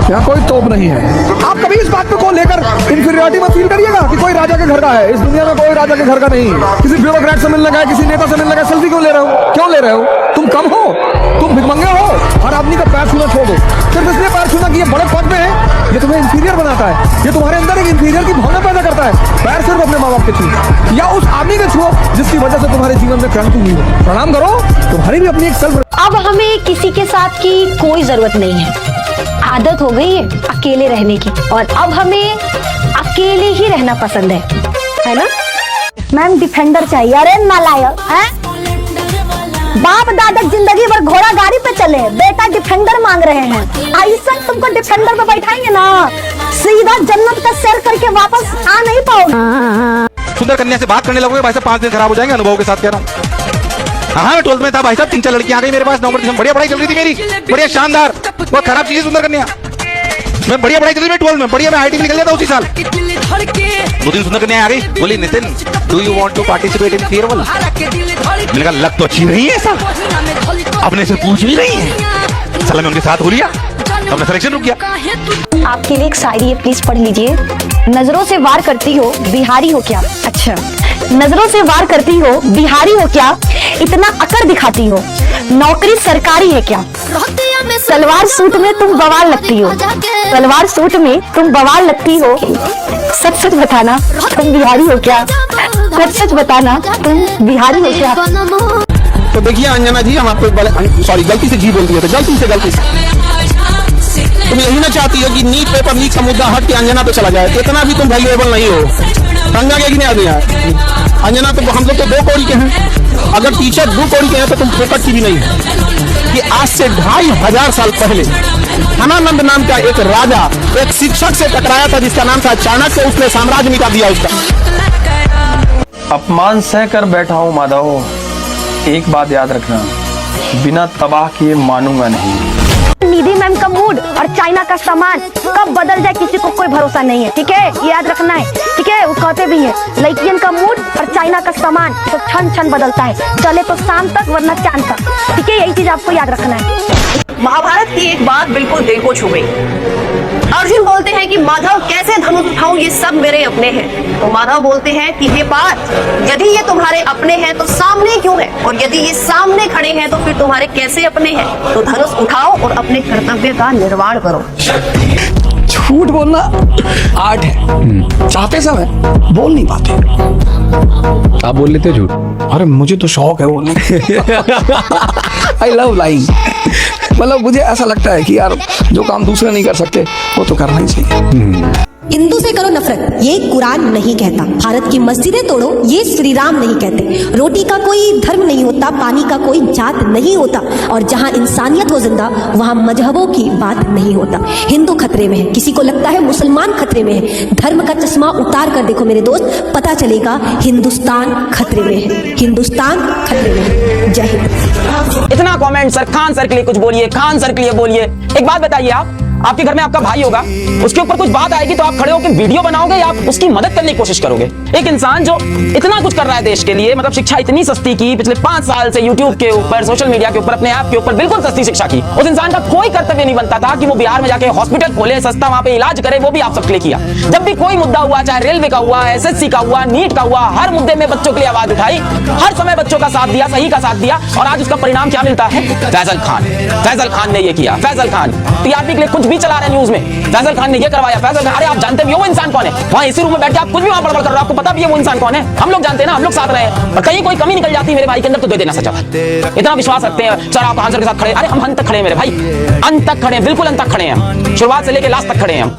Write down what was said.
यहाँ कोई तोप नहीं है। आप कभी इस बात को लेकर इंफीरियरिटी मत फील करिएगा कि कोई राजा के घर का है। इस दुनिया में कोई राजा के घर का नहीं है। किसी ब्यूरोक्रेट से मिलने गए, किसी नेता से मिलने गए, सेल्फी क्यों ले रहे हो? क्यों ले रहे हो? तुम कम हो, तुम भिखमंगे हो। हर आदमी का पैर छूना छोड़ दो। सिर्फ इसलिए पैर छूना कि ये बड़े पद में है, ये तुम्हें इंफीरियर बनाता है, ये तुम्हारे अंदर एक इंफीरियर की भावना पैदा करता है। पैर सिर्फ अपने माँ बाप के छू या उस आदमी के छुओ जिसकी वजह से तुम्हारे जीवन में क्रांति हुई हो। प्रणाम करो, तुम्हारी भी अपनी एक सेल्फ। अब हमें किसी के साथ की कोई जरूरत नहीं है। आदत हो गई है अकेले रहने की, और अब हमें अकेले ही रहना पसंद है ना? मैम डिफेंडर चाहिए। अरे नालायक हैं? बाप दादा जिंदगी भर घोड़ा गाड़ी पे चले, बेटा डिफेंडर मांग रहे हैं। ऐसा तुमको डिफेंडर पे बैठाएंगे ना, सीधा जन्नत का सैर करके वापस आ नहीं पाओगे। सुंदर कन्या से बात करने लगोगे भाई साहब, 5 दिन खराब हो जाएंगे। अनुभव के साथ कह रहा हूँ। हाँ, मैं 12th में था भाई साहब, 3-4 लड़कियां आ गई मेरे पास। नवंबर में बढ़िया पढ़ाई चल रही थी मेरी, बढ़िया शानदार। बहुत खराब चीज है सुंदर कन्या। मैं बढ़िया पढ़ाई चल रही 12th में, बढ़िया मैं IIT में निकल गया था उसी साल। 2 दिन सुंदर कन्या आ गई, बोली Nitin do you want to participate in farewell? मैंने कहा लग तो अच्छी नहीं है ऐसा, अपने से पूछ भी नहीं है। साला मैं उनके साथ हो लिया, अपना सिलेक्शन रुक गया। आपके लिए एक शायरी है, प्लीज पढ़ लीजिए। नजरों से वार करती हो, बिहारी हो क्या? अच्छा, नजरों से वार करती हो, बिहारी हो क्या? इतना अकड़ दिखाती हो, नौकरी सरकारी है क्या? सलवार सूट में तुम बवाल लगती हो, सलवार सूट में तुम बवाल लगती हो। सच सच बताना तुम बिहारी हो क्या? सच सच बताना तुम बिहारी हो क्या? तो देखिए अंजना जी, हम आपको सॉरी गलती से जी बोल दिया था, गलती से तुम यही ना चाहती हो कि नीट पेपर लीक का मुद्दा हट के अंजना पे चला जाए? इतना भी तुम वैल्यूएबल नहीं हो। समझा गया कि नहीं आदमी? अंजना तो हम लोग तो 2 कौड़ी के हैं, अगर टीचर 2 कौड़ी के हैं तो तुम फोकट की भी नहीं है। कि आज से 2500 साल पहले धनानंद नाम का एक राजा एक शिक्षक से टकराया था जिसका नाम था चाणक्य। उसने साम्राज्य मिटा दिया उसका। अपमान सह कर बैठा हूँ माधव, एक बात याद रखना, बिना तबाह किए मानूंगा नहीं। निधि मैम का मूड और चाइना का सामान कब बदल जाए किसी को कोई भरोसा नहीं है, ठीक है? ये याद रखना है, ठीक है? वो कहते भी हैं लड़कियन का मूड और चाइना का सामान तो क्षण क्षण बदलता है, चले तो शाम तक वरना चांद तक, ठीक है? यही चीज आपको याद रखना है। महाभारत की एक बात बिल्कुल दिल को छू गई। अर्जुन बोलते हैं कि माधव कैसे धनुष उठाऊं, ये सब मेरे अपने हैं। तो माधव बोलते हैं कि हे पार्थ, यदि ये तुम्हारे अपने हैं तो सामने क्यों है, और यदि ये सामने खड़े हैं तो फिर तुम्हारे कैसे अपने हैं? तो धनुष उठाओ और अपने कर्तव्य का निर्वाण करो। झूठ बोलना आर्ट है, चाहते सब है, बोल नहीं पाते। आप बोल लेते झूठ? अरे मुझे तो शौक है बोलने। I love lying. मतलब मुझे ऐसा लगता है कि यार जो काम दूसरे नहीं कर सकते वो तो करना ही चाहिए। हिंदू से करो नफरत, ये कुरान नहीं कहता। भारत की मस्जिदें तोड़ो, ये श्री राम नहीं कहते। रोटी का कोई धर्म नहीं होता, पानी का कोई जात नहीं होता, और जहां इंसानियत हो जिंदा वहां मजहबों की बात नहीं होता। हिंदू खतरे में है, किसी को लगता है मुसलमान खतरे में है। धर्म का चश्मा उतार कर देखो मेरे दोस्त, पता चलेगा हिंदुस्तान खतरे में है, हिंदुस्तान खतरे में है। जय हिंद। इतना कमेंट सर, खान सर के लिए कुछ बोलिए, खान सर के लिए बोलिए। एक बात बताइए, आप आपके घर में आपका भाई होगा, उसके ऊपर कुछ बात आएगी तो आप खड़े होकर वीडियो बनाओगे या आप उसकी मदद करने की कोशिश करोगे? एक इंसान जो इतना कुछ कर रहा है देश के लिए, मतलब शिक्षा इतनी सस्ती की पिछले 5 साल से, यूट्यूब के ऊपर, सोशल मीडिया के ऊपर, अपने ऐप के ऊपर बिल्कुल सस्ती शिक्षा की, उस इंसान का कोई कर्तव्य नहीं बनता था कि वो बिहार में जाके हॉस्पिटल खोले, सस्ता वहां पे इलाज करे। वो भी आप सबके लिए किया। जब भी कोई मुद्दा हुआ, चाहे रेलवे का हुआ, SSC का हुआ, नीट का हुआ, हर मुद्दे में बच्चों के लिए आवाज उठाई, हर समय बच्चों का साथ दिया, सही का साथ दिया, और आज उसका परिणाम क्या मिलता है? फैजल खान ने ये किया। फैजल खान TRP के लिए कुछ भी चला रहे न्यूज में, फैजल खान ने ये करवाया। फैजल खान, अरे आप जानते भी हो वो इंसान कौन है? वहां इसी रूम में बैठ के आप कुछ भी वहां बड़बड़ कर रहे हो, आपको पता भी है वो इंसान कौन है? हम लोग जानते हैं ना, हम लोग साथ रहे हैं। और कहीं कोई कमी निकल जाती है मेरे भाई के अंदर तो दे देना सजा। इतना विश्वास रखते हैं सर, आप आंसर के साथ खड़े। अरे हम अंत तक खड़े हैं मेरे भाई, अंत तक खड़े हैं, बिल्कुल अंत तक खड़े हैं, शुरुआत से लेकर लास्ट तक खड़े हैं हम।